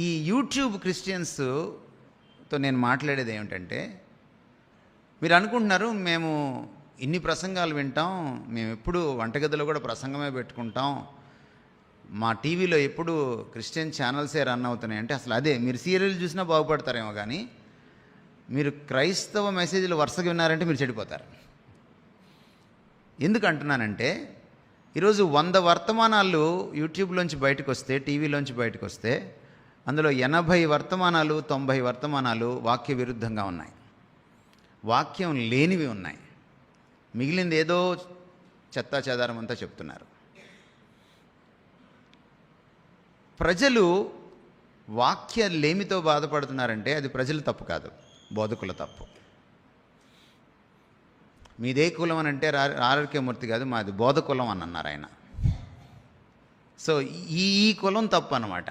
ఈ యూట్యూబ్ క్రిస్టియన్స్తో నేను మాట్లాడేది ఏమిటంటే, మీరు అనుకుంటున్నారు మేము ఇన్ని ప్రసంగాలు వింటాం, మేము ఎప్పుడు వంటగదిలో కూడా ప్రసంగమే పెట్టుకుంటాం, మా టీవీలో ఎప్పుడు క్రిస్టియన్ ఛానల్సే రన్ అవుతున్నాయి అంటే, అసలు అదే మీరు సీరియల్ చూసినా బాగుపడతారేమో కానీ మీరు క్రైస్తవ మెసేజ్లు వరుసగా విన్నారంటే మీరు చెడిపోతారు. ఎందుకు అంటున్నానంటే, ఈరోజు 100 వర్తమానాలు యూట్యూబ్లోంచి బయటకు వస్తే, టీవీలోంచి బయటకు వస్తే, అందులో 80 వర్తమానాలు 90 వర్తమానాలు వాక్య విరుద్ధంగా ఉన్నాయి, వాక్యం లేనివి ఉన్నాయి. మిగిలింది ఏదో చెత్తా చెదారం అంతా చెప్తున్నారు. ప్రజలు వాక్య లేమితో బాధపడుతున్నారంటే అది ప్రజలు తప్పు కాదు, బోధకుల తప్పు. మీదే కులం అని అంటే ఆర్కే మూర్తి కాదు, మాది బోధకులం అని అన్నారు ఆయన. సో ఈ కులం తప్పు అన్నమాట.